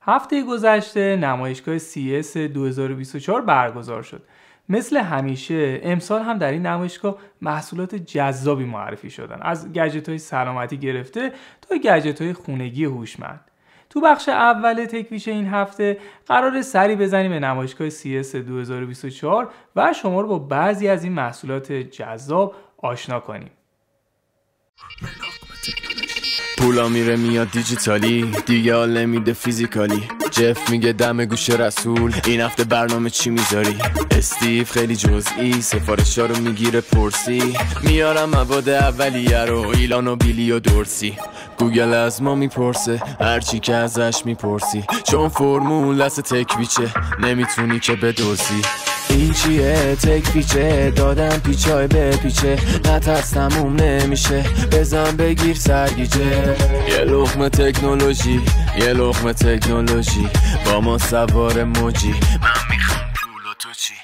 هفته گذشته نمایشگاه CES 2024 برگزار شد. مثل همیشه امسال هم در این نمایشگاه محصولات جذابی معرفی شدن، از گجت‌های سلامتی گرفته تا گجت‌های خونگی هوشمند. تو بخش اول تک‌ویش این هفته قراره سری بزنیم به نمایشگاه CES 2024 و شما رو با بعضی از این محصولات جذاب آشنا کنیم. پولا میره میاد دیجیتالی، دیگه حال نمیده فیزیکالی. جف میگه دم گوش رسول، این هفته برنامه چی میذاری؟ استیو خیلی جزئی، سفارشا رو میگیره پرسی. میارم مواد اولیه رو، ایلان و بیلی و دورسی. گوگل از ما میپرسه هرچی که ازش میپرسی، چون فرمول از تکویچه نمیتونی که بدوزی. این چیه تک پیچه، دادم پیچای به پیچه، نترس تموم نمیشه، بزن بگیر سرگیجه. یه لقمه تکنولوژی، یه لقمه تکنولوژی، با ما سوار موجی، من میخوام پول و تو چی؟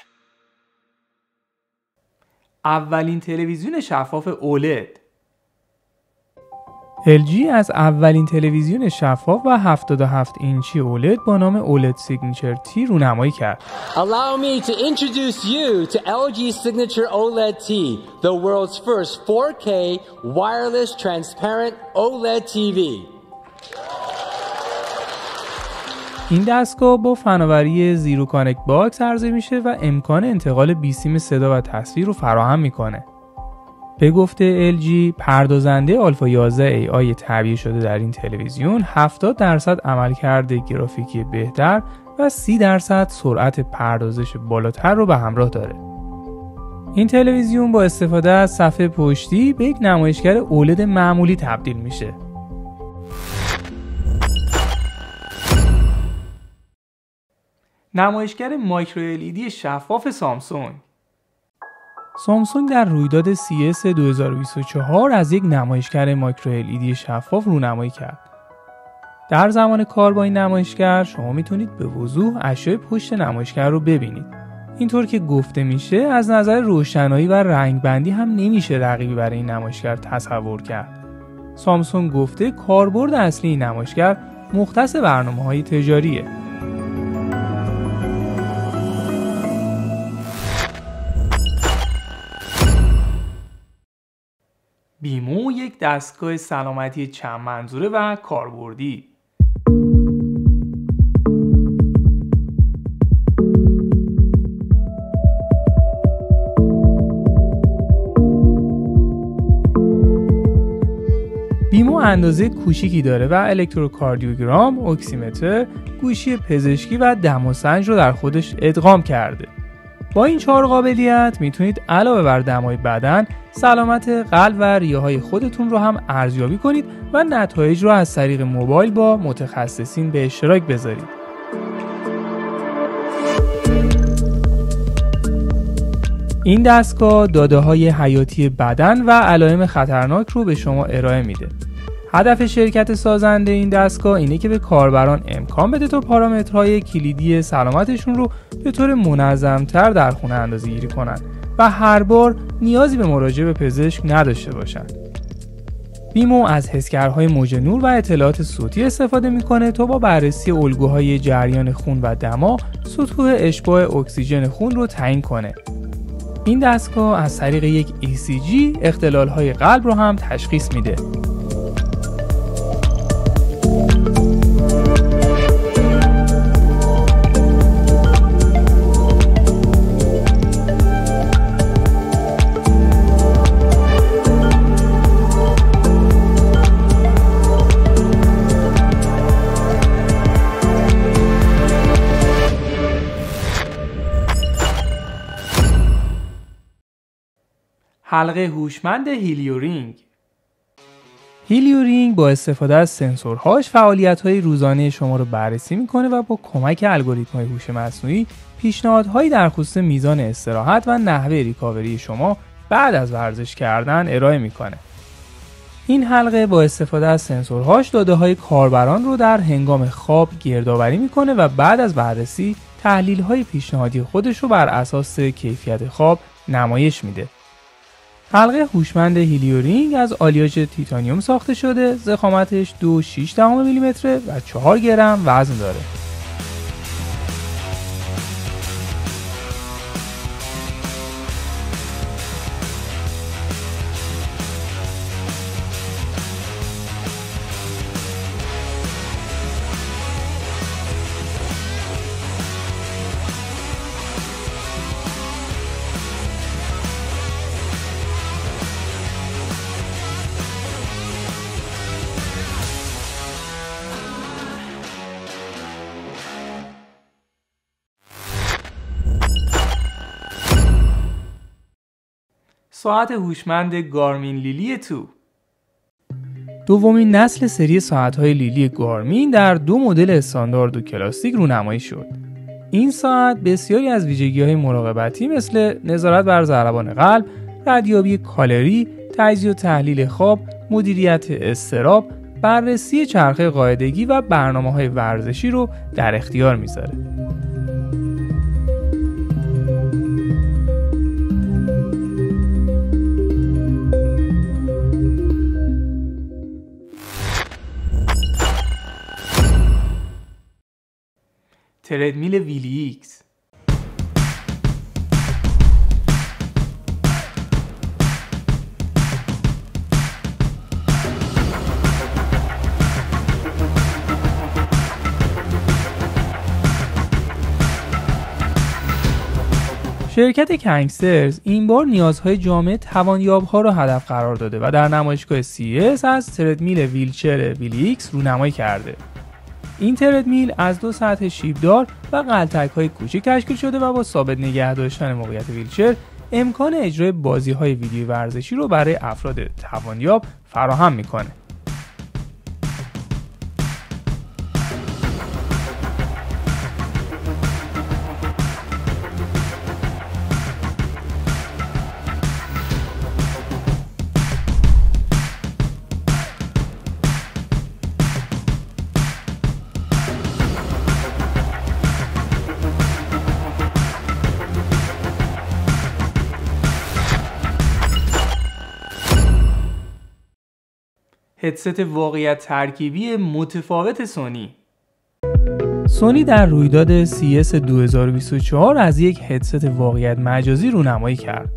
اولین تلویزیون شفاف OLED. LG از اولین تلویزیون شفاف و 77 اینچی OLED با نام OLED Signature T رونمایی کرد. Allow me to introduce you to LG Signature OLED T, the world's first 4K wireless transparent OLED TV. این دستگاه با فناوری زیرو کانکت باکس عرضه میشه و امکان انتقال بیسیم صدا و تصویر رو فراهم میکنه. به گفته LG، پردازنده آلفا 11 AI تعبیه شده در این تلویزیون 70% عملکرد گرافیکی بهتر و 30% سرعت پردازش بالاتر رو به همراه داره. این تلویزیون با استفاده از صفحه پشتی به یک نمایشگر OLED معمولی تبدیل میشه. نمایشگر مایکرو LED شفاف سامسونگ در رویداد CES 2024 از یک نمایشگر مایکرو LED شفاف رونمایی کرد. در زمان کار با این نمایشگر شما میتونید به وضوح اشیاء پشت نمایشگر رو ببینید. اینطور که گفته میشه از نظر روشنایی و رنگبندی هم نمیشه رقیبی برای این نمایشگر تصور کرد. سامسونگ گفته کاربرد اصلی این نمایشگر مختص برنامه‌های تجاریه. بیمو یک دستگاه سلامتی چند منظوره و کاربردی. بیمو اندازه کوچیکی داره و الکتروکاردیوگرام، اکسیمتر، گوشی پزشکی و دماسنج رو در خودش ادغام کرده. با این 4 قابلیت میتونید علاوه بر دمای بدن، سلامت قلب و ریه‌های خودتون رو هم ارزیابی کنید و نتایج رو از طریق موبایل با متخصصین به اشتراک بذارید. این دستگاه داده‌های حیاتی بدن و علائم خطرناک رو به شما ارائه میده. هدف شرکت سازنده این دستگاه اینه که به کاربران امکان بده تا پارامترهای کلیدی سلامتشون رو به طور منظم‌تر در خونه اندازه‌گیری کنن و هر بار نیازی به مراجعه به پزشک نداشته باشن. بیمو از حسگرهای موج نور و اطلاعات صوتی استفاده میکنه تا با بررسی الگوهای جریان خون و دما سطوح اشباع اکسیژن خون رو تعیین کنه. این دستگاه از طریق یک ECG اختلال‌های قلب رو هم تشخیص میده. حلقه هوشمند هیلیورینگ. هیلیورینگ با استفاده از سنسورهاش فعالیت‌های روزانه شما رو بررسی میکنه و با کمک الگوریتم‌های هوش مصنوعی پیشنهادهایی در خصوص میزان استراحت و نحوه ریکاوری شما بعد از ورزش کردن ارائه میکنه. این حلقه با استفاده از سنسورهاش داده‌های کاربران رو در هنگام خواب گردآوری میکنه و بعد از بررسی تحلیل‌های پیشنهادی خودش رو بر اساس کیفیت خواب نمایش میده. حلقه هوشمند هیلیورینگ از آلیاژ تیتانیوم ساخته شده، ضخامتش 2.6 میلیمتره و 4 گرم وزن داره. ساعت هوشمند گارمین لیلی 2 دومین نسل سری ساعت‌های لیلی گارمین در 2 مدل استاندارد و کلاسیک رونمایی شد. این ساعت بسیاری از ویژگی‌های مراقبتی مثل نظارت بر ضربان قلب، ردیابی کالری، تجزیه و تحلیل خواب، مدیریت اضطراب، بررسی چرخه قاعدگی و برنامه‌های ورزشی رو در اختیار می‌ذاره. تردمیل ویلی ایکس. شرکت کنگسترز این بار نیازهای جامعه توانیاب‌ها را هدف قرار داده و در نمایشگاه CES از تردمیل ویلچر ویلی ایکس رونمایی کرده. این تردمیل از 2 سطح شیبدار و غلطک‌های کوچک تشکیل شده و با ثابت نگه داشتن موقعیت ویلچر امکان اجرای بازی‌های ویدیویی ورزشی رو برای افراد توانیاب فراهم می‌کنه. هدست واقعیت ترکیبی متفاوت سونی در رویداد CES 2024 از یک هدست واقعیت مجازی رونمایی کرد.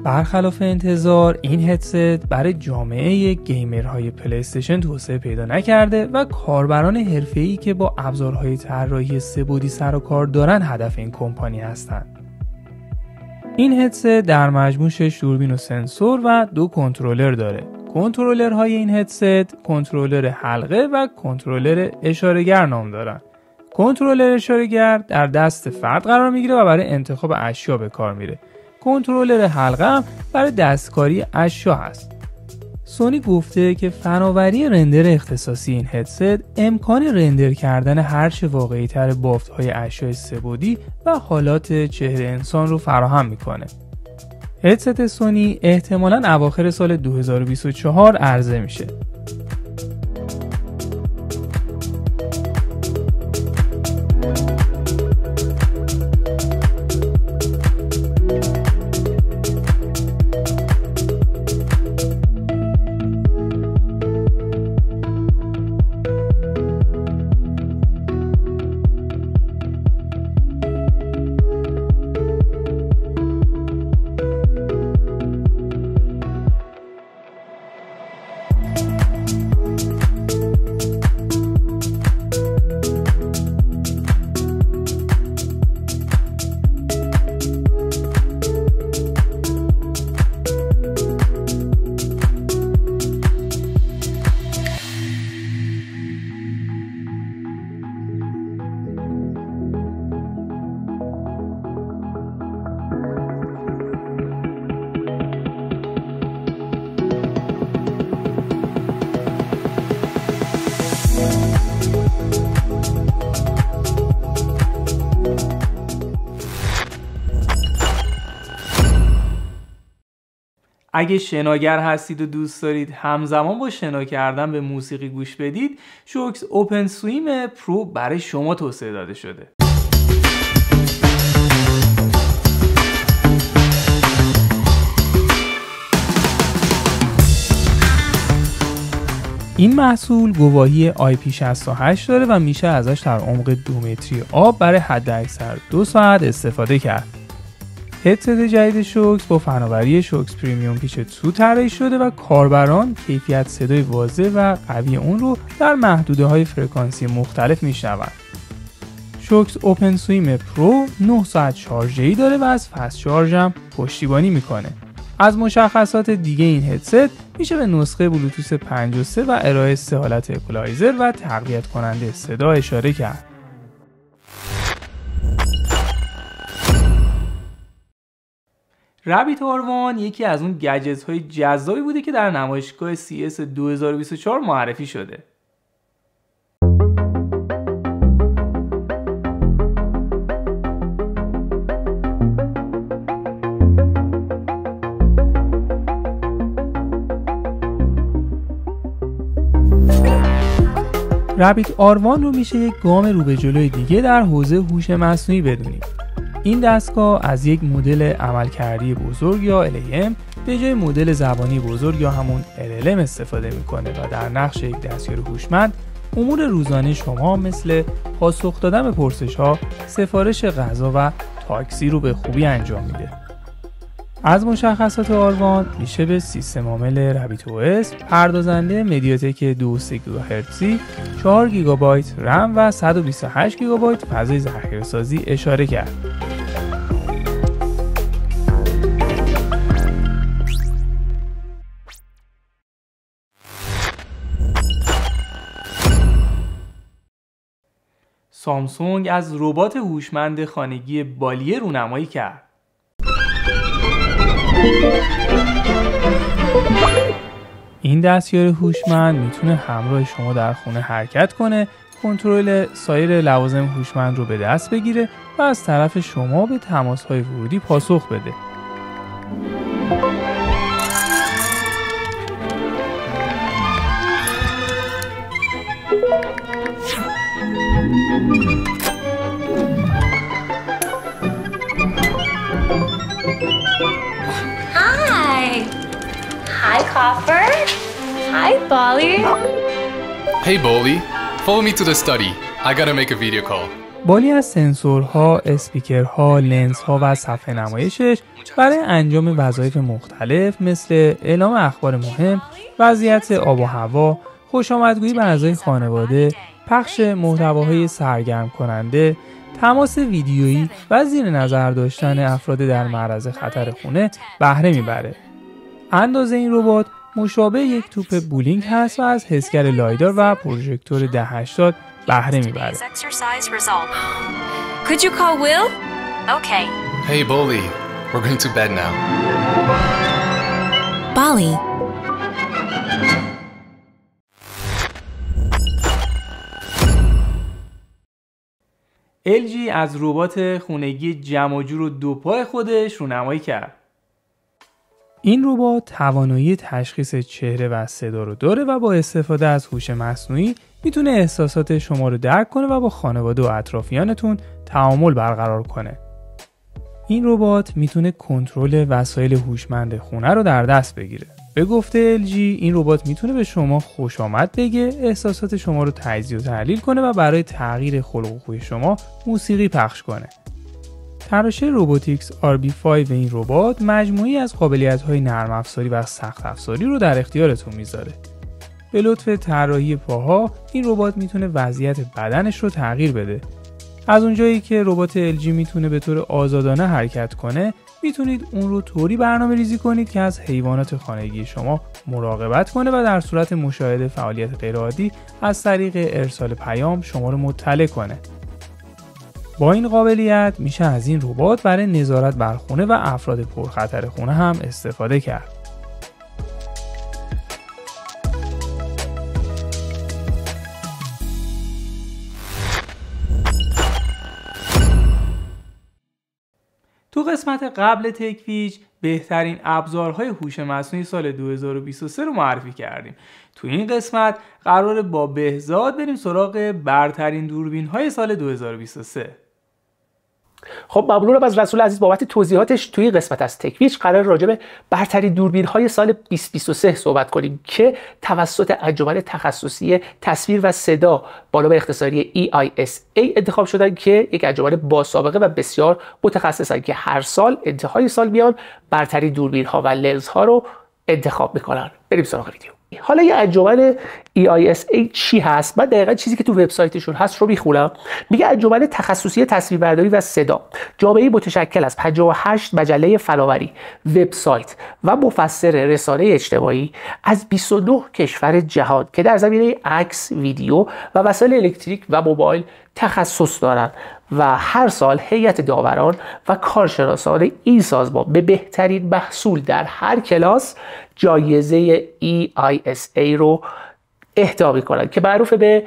برخلاف انتظار این هدست برای جامعه گیمرهای پلی استیشن توسعه پیدا نکرده و کاربران حرفه‌ای که با ابزارهای طراحی سه‌بعدی سر و کار دارن هدف این کمپانی هستند. این هدست در مجموع 6 دوربین و سنسور و 2 کنترلر داره. کنترلرهای این هدست کنترلر حلقه و کنترلر اشاره‌گر نام دارن. کنترلر اشاره‌گر در دست فرد قرار میگیره و برای انتخاب اشیا به کار میره. کنترلر حلقه هم برای دستکاری اشیا هست. سونی گفته که فناوری رندر اختصاصی این هدست امکان رندر کردن هرچه واقعی تر بافت‌های اشیاء سه‌بعدی و حالات چهره انسان رو فراهم میکنه. هدست سونی احتمالاً اواخر سال 2024 عرضه میشه. اگه شناگر هستید و دوست دارید همزمان با شنا کردن به موسیقی گوش بدید، شوکس اوپن سویم پرو برای شما توسعه داده شده. این محصول گواهی IP68 داره و میشه ازش در عمق 2 متری آب برای حداکثر 2 ساعت استفاده کرد. هدست جدید شوکس با فناوری شوکس پریمیوم پیچ 2 طراحی شده و کاربران کیفیت صدای واضح و قوی اون رو در محدوده‌های فرکانسی مختلف میشنوند. شوکس اوپن سویم پرو 9 ساعت شارژی داره و از فست شارژ هم پشتیبانی میکنه. از مشخصات دیگه این هدست میشه به نسخه بلوتوث 5.3 و ارائه 3 حالت اکولایزر و تقویت کننده صدا اشاره کرد. رابیت آر1 یکی از اون گجتس های جذابی بوده که در نمایشگاه CES 2024 معرفی شده. رابیت آر1 رو میشه یک گام رو به جلوی دیگه در حوزه هوش مصنوعی بدونیم. این دستگاه از یک مدل عملکردی بزرگ یا LAM به جای مدل زبانی بزرگ یا همون LLM استفاده میکنه و در نقش یک دستیار هوشمند امور روزانه شما مثل پاسخ دادن به پرسش‌ها، سفارش غذا و تاکسی رو به خوبی انجام میده. از مشخصات آر1 میشه به سیستم عامل رابیت OS، پردازنده مدیاتک 2.3 گیگاهرتزی، 4 گیگابایت رم و 128 گیگابایت فضای ذخیره‌سازی اشاره کرد. سامسونگ از ربات هوشمند خانگی بالیه رونمایی کرد. این دستیار هوشمند میتونه همراه شما در خونه حرکت کنه، کنترل سایر لوازم هوشمند رو به دست بگیره و از طرف شما به تماس‌های ورودی پاسخ بده. Hi, Coffer. Hi, Bolly. Hey, Bolly. Follow me to the study. I gotta make a video call. بالی از سنسورها، اسپیکرها، لنزها و صفحه نمایشش برای انجام وظایف مختلف مثل اعلام اخبار مهم، وضعیت آب و هوا، خوشامدگویی به اعضای خانواده، پخش محتواهای سرگرم کننده، تماس ویدیویی و زیر نظر داشتن افراد در معرض خطر خونه بهره میبره. اندازه این ربات مشابه یک توپ بولینگ هست و از حسگر لایدار و پروژکتور 1080 بهره میبره. Could you call Will? Okay. Hey, Bolly. We're going to bed now. Bolly. LG از ربات خونگی جمع و جور و دوپای خودش رونمایی کرد. این ربات توانایی تشخیص چهره و صدا رو داره و با استفاده از هوش مصنوعی میتونه احساسات شما رو درک کنه و با خانواده و اطرافیانتون تعامل برقرار کنه. این ربات میتونه کنترل وسایل هوشمند خونه رو در دست بگیره. به گفته LG این ربات میتونه به شما خوش آمد بگه، احساسات شما رو تجزیه و تحلیل کنه و برای تغییر خلق و خوی شما موسیقی پخش کنه. تراشه روبوتیکس RB5 این ربات مجموعی از قابلیت‌های نرم افزاری و سخت افزاری رو در اختیارتون میذاره. به لطف طراحی پاها این ربات میتونه وضعیت بدنش رو تغییر بده. از اونجایی که ربات LG میتونه به طور آزادانه حرکت کنه، میتونید اون رو طوری برنامه‌ریزی کنید که از حیوانات خانگی شما مراقبت کنه و در صورت مشاهده فعالیت غیرعادی از طریق ارسال پیام شما رو مطلع کنه. با این قابلیت میشه از این ربات برای نظارت بر خونه و افراد پرخطر خونه هم استفاده کرد. تو قسمت قبل تکفیچ بهترین ابزارهای هوش مصنوعی سال 2023 رو معرفی کردیم. تو این قسمت قراره با بهزاد بریم سراغ برترین دوربین‌های سال 2023. خب ممنونم از رسول عزیز بابت توضیحاتش. توی قسمت از تکویچ قرار راجع به برترین دوربین‌های سال 2023 صحبت کنیم که توسط انجمن تخصصی تصویر و صدا بالا به اختصاری EISA انتخاب شدن که یک انجمن با سابقه و بسیار متخصصن که هر سال انتهای سال میان برترین دوربین‌ها و لنزها رو انتخاب میکنن. بریم سراغ ویدیو. حالا یه انجمن EISA چی هست؟ من دقیقا چیزی که تو وبسایتشون هست رو میخونم. میگه انجمن تخصصی تصویربرداری و صدا، جامعه متشکل از 58 مجله فناوری، وبسایت و مفسر رسانه اجتماعی از 29 کشور جهان که در زمینه عکس، ویدیو و وسایل الکتریک و موبایل تخصص دارند و هر سال هیئت داوران و کارشناسان این سازمان به بهترین محصول در هر کلاس جایزه EISA رو اهدا میکنن که معروف به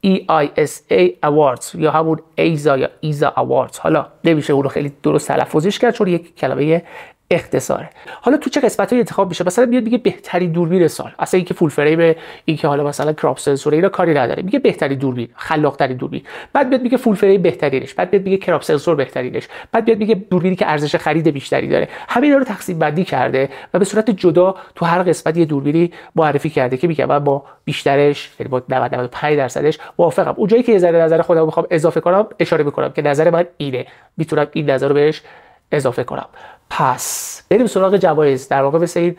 EISA Awards یا همون ایزا یا ایزا Awards. حالا نمیشه اون رو خیلی درست تلفظش کرد چون یک کلمه اختصاره. حالا تو چه قسمت‌های انتخاب میشه؟ مثلا میاد میگه بهترین دوربین سال، اصلا اینکه فول فریم، اینکه حالا مثلا کراپ سنسور اینا کاری نداره، میگه بهترین دوربین، خلاق‌ترین دوربین. بعد میاد میگه فول فریم بهترینش، بعد میاد میگه کراپ سنسور بهترینش، بعد میاد میگه دوربینی که ارزش خرید بیشتری داره. همین رو تقسیم بندی کرده و به صورت جدا تو هر قسمت یه دوربینی معرفی کرده که میگه من با بیشترش یعنی با 95% موافقم. اونجایی که یه ذره نظر خودم میخوام اضافه کنم اشاره میکنم که نظر من اینه، میتونم این نظر رو بهش اضافه کنم. پس بریم سراغ جوایز. در واقع مثل این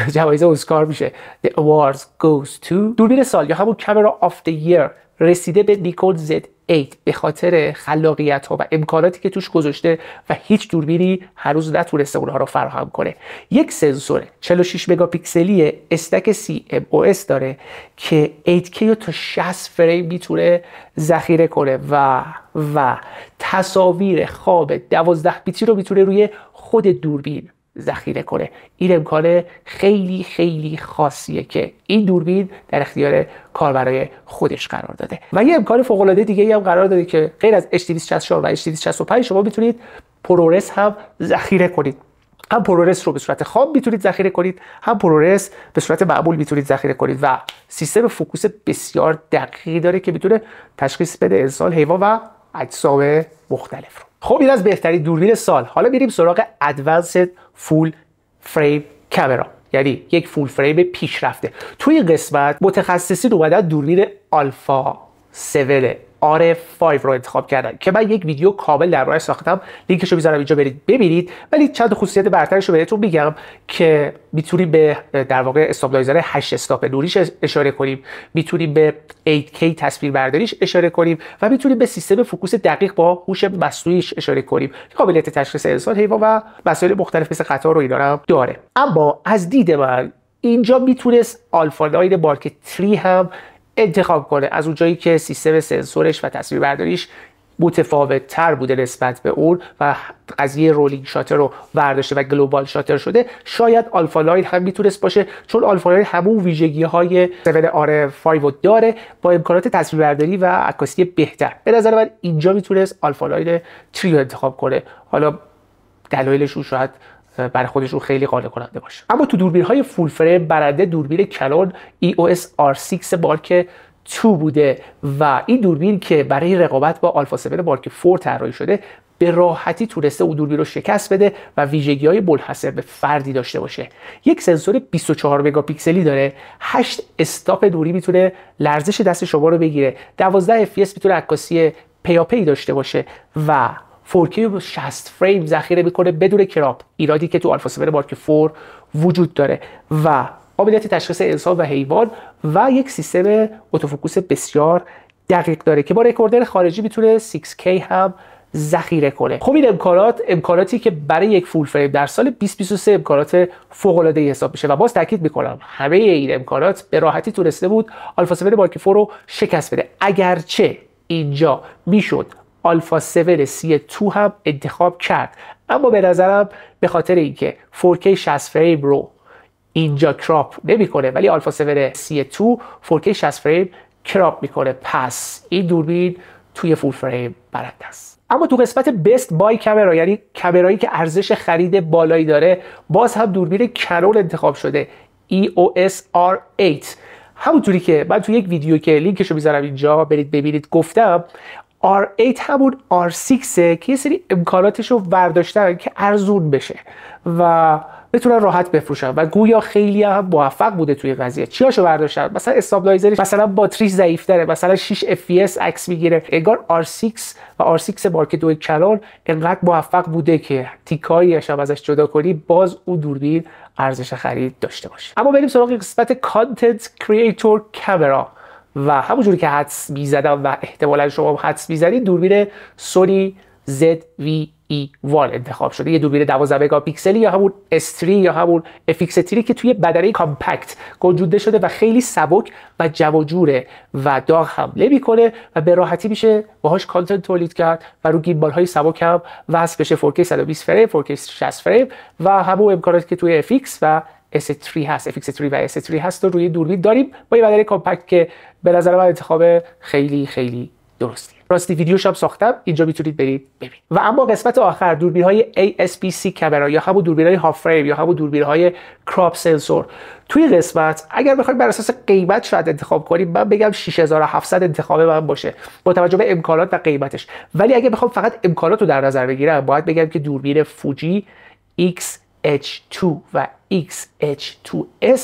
جوایز اسکار میشه. The awards goes to دوربین سال یا همون Camera of the Year رسیده به نیکون Z8 به خاطر خلاقیت ها و امکاناتی که توش گذاشته و هیچ دوربینی هنوز نتونسته اونها رو فراهم کنه. یک سنسور 46 مگاپیکسلی استک CMOS داره که 8K رو تا 60 فریم میتونه ذخیره کنه و تصاویر خواب 12 بیتی رو میتونه روی خود دوربین ذخیره کنه. این امکان خیلی خیلی خاصیه که این دوربین در اختیار کاربرای خودش قرار داده و یه امکان فوق العاده دیگه هم قرار داده که غیر از H264 و H265 شما میتونید پرورس هم ذخیره کنید. هم پرورس رو به صورت خام میتونید ذخیره کنید، هم پرورس به صورت معمول میتونید ذخیره کنید و سیستم فوکوس بسیار دقیقی داره که میتونه تشخیص بده انسان، حیوان و اجسام مختلف رو. خب این از بهترین دوربین سال. حالا میریم سراغ ادوانسد فول فریم کامرا، یعنی یک فول فریم پیشرفته. توی این قسمت متخصصین اومدن دوربین آلفا 7 RF5 رو انتخاب کردن که من یک ویدیو کامل درباره‌اش ساختم، لینکش رو میذارم اینجا برید ببینید، ولی چند خصوصیت برترش رو بهتون میگم که میتونیم به در واقع استابلایزر 8 استاپ نوریش اشاره کنیم، میتونیم به 8K تصویر برداریش اشاره کنیم و میتونیم به سیستم فوکوس دقیق با هوش مصنوعیش اشاره کنیم که قابلیت تشخیص انسان، حیوان و مسائل مختلف مثل خطا رو اینا هم داره. اما از دید من اینجا میتونست آلفا 9 مارک 3 هم انتخاب کنه، از اونجایی که سیستم سنسورش و تصویربرداریش متفاوت تر بوده نسبت به اون و قضیه رولینگ شاتر رو برداشته و گلوبال شاتر شده. شاید آلفا 9 هم میتونست باشه چون آلفا 9 همون ویژگی های 7R5 رو داره با امکانات تصویربرداری و عکاسی بهتر. به نظر من اینجا میتونست آلفا 9 3 رو انتخاب کنه. حالا دلایلش شاید برای خودشون خیلی قانع کننده باشه. اما تو دوربین های فول فریم برنده دوربین کانون EOS R6 مارک 2 بوده و این دوربین که برای رقابت با آلفا 7 مارک 4 طراحی شده به راحتی تونسته اون دوربین رو شکست بده و ویژگی های منحصر به فردی داشته باشه. یک سنسور 24 مگاپیکسلی داره، 8 استاپ نوری میتونه لرزش دست شما رو بگیره، 12 FPS میتونه عکاسی پیاپی داشته باشه و 4K رو 60 فریم ذخیره میکنه بدون کراپ، ایرادی که تو آلفا 7 مارک 4 وجود داره و قابلیت تشخیص انسان و حیوان و یک سیستم اتوفوکوس بسیار دقیق داره که با رکوردر خارجی میتونه 6K هم ذخیره کنه. خب این امکاناتی که برای یک فول فریم در سال 2023 امکانات فوق العاده حساب میشه و باز تاکید میکنم همه این امکانات به راحتی تونسته بود آلفا 7 مارک 4 رو شکست بده، اگرچه اینجا میشد آلفا 7 C2 هم انتخاب کرد، اما به نظرم به خاطر اینکه 4K 60 فریم رو اینجا کراپ نمیکنه ولی آلفا 7 C2 4K 60 فریم کراپ میکنه، پس این دوربین توی فول فریم برنده است. اما تو قسمت بیست بای کامرا، یعنی کامرایی که ارزش خرید بالایی داره، باز هم دوربین کانون انتخاب شده EOS R8. همونطوری که من تو یک ویدیو که لینکش رو میذارم اینجا برید ببینید گفتم، R8 همون R6 که یه سری امکاناتش رو برداشتن که ارزون بشه و بتونن راحت بفروشن و گویا خیلی هم موفق بوده توی قضیه. چیاشو برداشتن؟ مثلا استابلایزرش مثلا باتری ضعیف‌تره، مثلا 6 FPS عکس میگیره. انگار R6 و R6 مارک 2 کانون انقدر موفق بوده که تیکاییش هم ازش جدا کنی باز اون دوربین ارزش خرید داشته باشه. اما بریم سراغ قسمت کانتنت کریئتور کامرا و همونجوری که حدس می‌زدم و احتمالاً شما هم حدس می‌زنید، دوربین سونی ZV-E1 انتخاب شده. یه دوربین 12 مگاپیکسلی یا همون S3 یا همون FX3 که توی بدنه کامپکت گنجونده شده و خیلی سبک و جمع جوره و داغ حمله میکنه و به راحتی میشه باهاش کانتنت تولید کرد و رو گیمبال های سبک هم وصل بشه 4K 120 فریم، 4K 60 فریم و همون امکاناتی که توی FX و S3 هست، FX3 و S3 هست رو روی دوربین داریم با یه بدنه کامپکت که به نظر من انتخاب خیلی خیلی درستی. راستی ویدیوش هم ساختم، اینجا میتونید برید ببینید. و اما قسمت آخر دوربین های ASPC کامرا یا همون دوربین های هاف فریم یا همون دوربین های کراپ سنسور. توی قسمت اگر بخواید بر اساس قیمت شاید انتخاب کنیم، من بگم 6700 انتخاب من باشه با توجه به امکانات و قیمتش. ولی اگر بخوام فقط امکانات رو در نظر بگیرم، باید بگم که دوربین فوجی X-H2 و X-H2S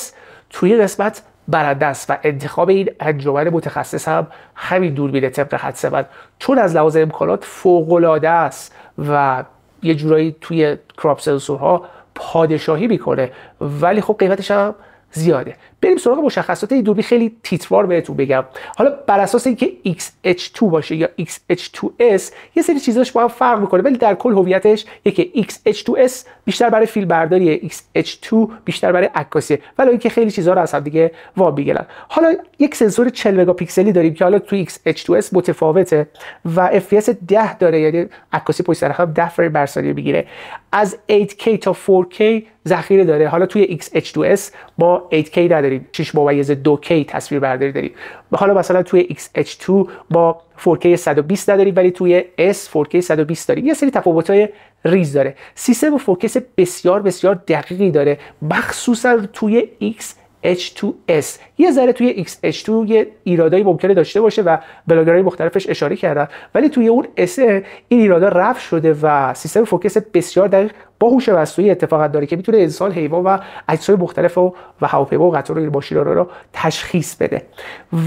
توی قسمت برنده است و انتخاب این انجمن متخصص هم همین دوربین طبق حدس من، چون از لحاظ امکانات فوق‌العاده است و یه جورایی توی کراپ سنسورها پادشاهی میکنه، ولی خب قیمتش هم زیاده. بریم سراغ مشخصات این دوربین. خیلی تیتروار بهتون بگم. حالا بر اساس اینکه XH2 باشه یا XH2S یه سری چیزاش با هم فرق میکنه، ولی در کل هویتش یکی XH2S بیشتر برای فیلم برداریه، XH2 بیشتر برای عکاسیه، ولی اینکه خیلی چیزا رو از هم دیگه وام میگیرن. حالا یک سنسور 40 مگاپیکسلی داریم که حالا توی XH2S متفاوته و FPS 10 داره، یعنی عکاسی پشت سر هم 10 فریم بر ثانیه میگیره. از 8K تا 4K ذخیره داره. حالا توی XH2S ما 8K نداریم، 6:2K تصویر برداری داریم. حالا مثلا توی XH2 ما 4K 120 نداریم، ولی توی S 4K 120 داریم. یه سری تفاوت‌های ریز داره. سیستم فوکس بسیار بسیار دقیقی داره، مخصوصا توی X-H2S. یه ذره توی X-H2 یه ایرادایی ممکنه داشته باشه و بلاگرهای مختلفش اشاره کردن، ولی توی اون S این ایرادا رفع شده و سیستم فوکس بسیار دقیق با هوش مصنوعی اتفاقا داره که میتونه انسان، حیوان و اجسام مختلف و هواپیما و قطار و ماشینا رو تشخیص بده.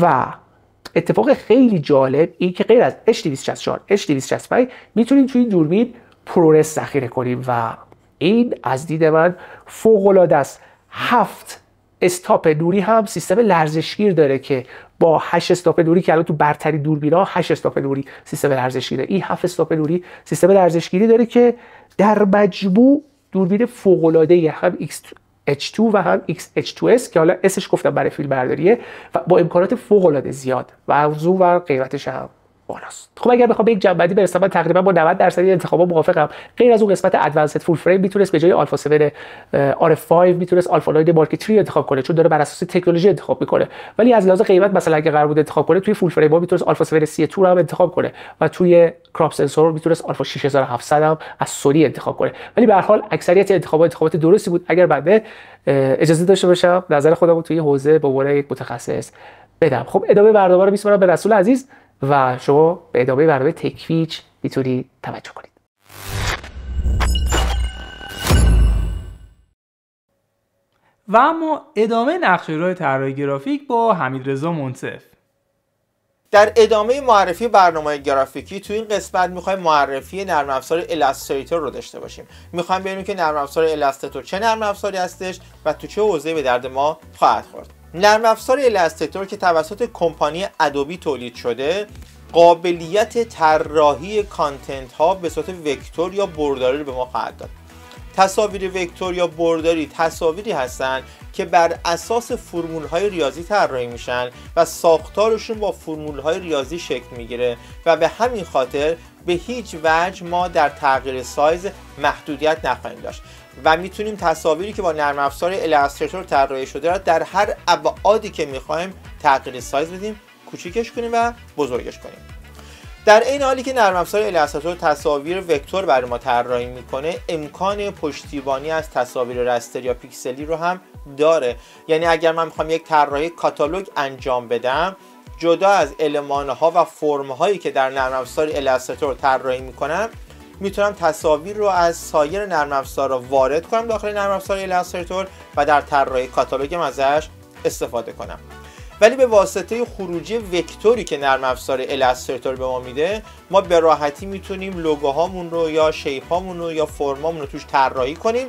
و اتفاق خیلی جالب این که غیر از H264 H265 میتونیم توی این دوربین پرورس ذخیره کنیم و این از دید من فوق العاده است. 7 استاپ نوری هم سیستم لرزشگیر داره که با 8 استاپ نوری که الان تو برتری دوربینا 8 استاپ نوری سیستم لرزشگیره، این 7 استاپ نوری سیستم لرزشگیری داره که در مجموع دوربین فوق العاده هم X-H2 و هم X-H2S که حالا اسش گفتم برای فیلم برداریه و با امکانات فوق العاده زیاد و از اون ور قیمتش هم بالاست. خب اگر بخوام به یک جنبندی برسم، من تقریبا با 90% انتخابا موافقم. غیر از اون قسمت ادوانسد فول فریم میتونست به جای آلفا 7 RF5 میتونست آلفا 9 مارک 3 انتخاب کنه، چون داره بر اساس تکنولوژی انتخاب میکنه. ولی از لحاظ قیمت مثلا اگه قرار بود انتخاب کنه توی فول فریم ها میتونست آلفا 7 C2 رو هم انتخاب کنه و توی کراپ سنسور میتونست آلفا 6700 هم از سونی انتخاب کنه. ولی به هر حال اکثریت انتخابات درستی بود. اگر بنده اجازه داشته باشم نظر خودم رو توی حوزه به عنوان یک متخصص بدم. خب ادامه برنامه رو میسپارم به رسول عزیز و شما به ادامه برنامه تکویچ میتونید توجه کنید. و اما ادامه نقشه‌راه طراحی گرافیک با حمیدرضا منصف. در ادامه معرفی برنامه گرافیکی تو این قسمت میخوایم معرفی نرم افزار ایلاستریتور رو داشته باشیم. میخوایم ببینیم که نرم افزار ایلاستریتور چه نرم افزاری هستش و تو چه حوزه‌ای به درد ما خواهد خورد. نرم افزار ایلاستریتور که توسط کمپانی ادوبی تولید شده، قابلیت طراحی کانتنت ها به صورت وکتور یا برداری رو به ما خواهد داد. تصاویر وکتور یا برداری تصاویری هستند که بر اساس فرمول های ریاضی طراحی میشن و ساختارشون با فرمول های ریاضی شکل میگیره و به همین خاطر به هیچ وجه ما در تغییر سایز محدودیت نخواهیم داشت و میتونیم تصاویری که با نرم افزار ایلاستریتور طراحی شده را در هر ابعادی که میخوایم تغییر سایز بدیم، کوچیکش کنیم و بزرگش کنیم. در این حالی که نرم افزار ایلاستریتور تصاویر وکتور برای ما طراحی میکنه، امکان پشتیبانی از تصاویر رستر یا پیکسلی رو هم داره. یعنی اگر من میخوام یک طراحی کاتالوگ انجام بدم، جدا از المان‌ها و فرم‌هایی که در نرم افزار الستراتور طراحی می‌کنم، میتونم تصاویر رو از سایر نرم افزارها وارد کنم داخل نرم افزار الستراتور و در طراحی کاتالوگم ازش استفاده کنم. ولی به واسطه خروجی وکتوری که نرم افزار الستراتور به ما میده، ما به راحتی میتونیم لوگوهامون رو یا شیپ‌هامون رو یا فرمامون رو توش طراحی کنیم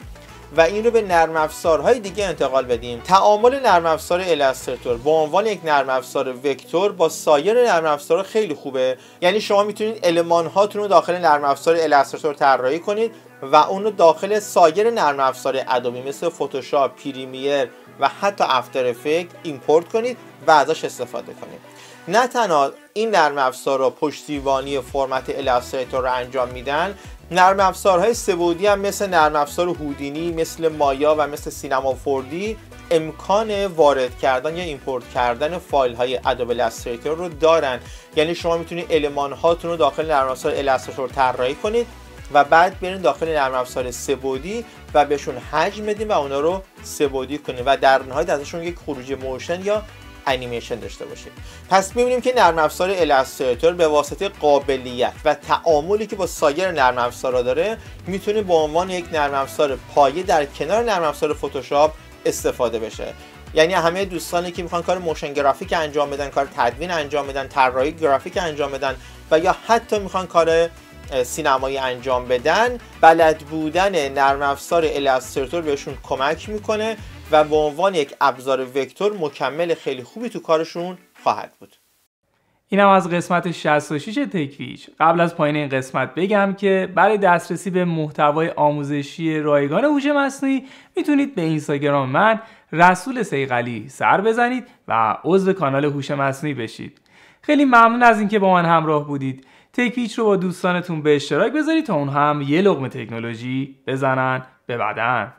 و این رو به نرم افزارهای دیگه انتقال بدیم. تعامل نرم افزار الستراتور به عنوان یک نرم افزار وکتور با سایر نرم افزارها خیلی خوبه. یعنی شما میتونید المان هاتون رو داخل نرم افزار الستراتور طراحی کنید و اون رو داخل سایر نرم افزار ادوبی مثل فتوشاپ، پریمیر و حتی افتر افکت ایمپورت کنید و ازش استفاده کنید. نه تنها این نرم افزارها پشتیبانی فرمت الستراتور رو انجام میدن، نرم افزارهای سه‌بعدی هم مثل نرم افزار هودینی، مثل مایا و مثل سینما 4D امکان وارد کردن یا ایمپورت کردن فایل های ادوب الستراتور رو دارن. یعنی شما میتونید المان هاتون رو داخل نرم افزار الستراتور طراحی کنید و بعد برین داخل نرم افزار سه‌بعدی و بهشون حجم بدین و اونا رو سه‌بعدی کنید و در نهایت ازشون یک خروج موشن یا انیمیشن داشته باشید. پس می‌بینیم که نرم افزار الستراتور به واسطه قابلیت و تعاملی که با سایر نرم افزارها داره، میتونه به عنوان یک نرم افزار پایه در کنار نرم افزار فتوشاپ استفاده بشه. یعنی همه دوستانی که میخوان کار موشن گرافیک انجام بدن، کار تدوین انجام بدن، طراحی گرافیک انجام بدن و یا حتی میخوان کار سینمایی انجام بدن، بلد بودن نرم افزار الستراتور بهشون کمک میکنه و به عنوان یک ابزار وکتور مکمل خیلی خوبی تو کارشون خواهد بود. اینم از قسمت 66 تکویچ. قبل از پایان این قسمت بگم که برای دسترسی به محتوای آموزشی رایگان هوش مصنوعی میتونید به اینستاگرام من رسول صیقلی سر بزنید و عضو کانال هوش مصنوعی بشید. خیلی ممنون از اینکه با من همراه بودید. تکویچ رو با دوستانتون به اشتراک بذارید تا اون هم یه لقمه تکنولوژی بزنن به بدن.